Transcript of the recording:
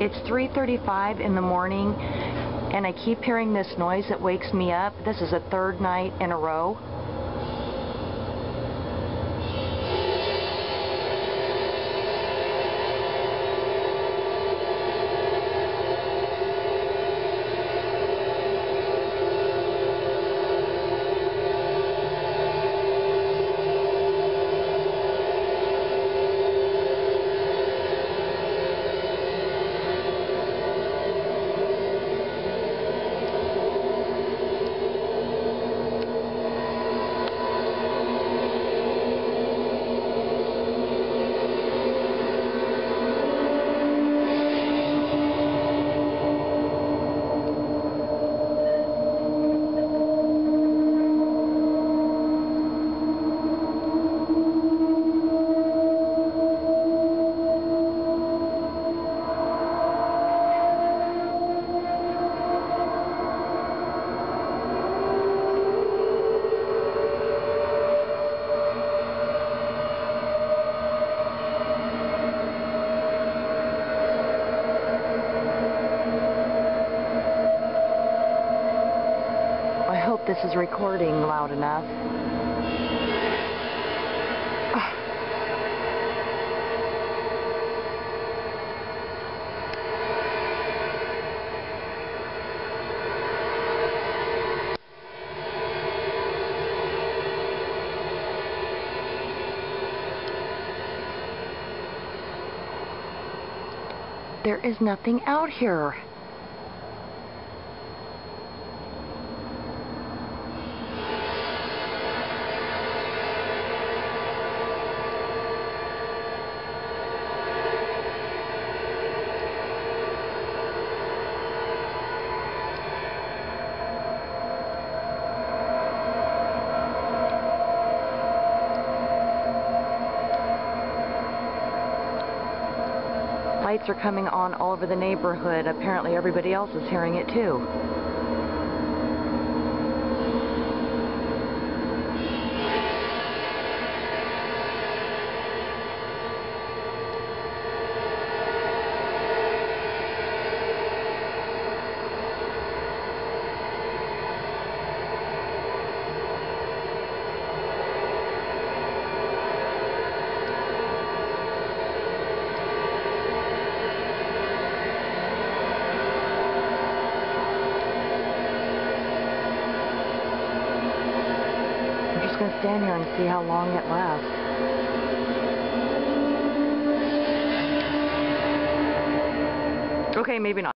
It's 3:35 in the morning, and I keep hearing this noise that wakes me up. This is the third night in a row. I hope this is recording loud enough. There is nothing out here. Lights are coming on all over the neighborhood. Apparently everybody else is hearing it too. I'm just going to stand here and see how long it lasts. Okay, maybe not.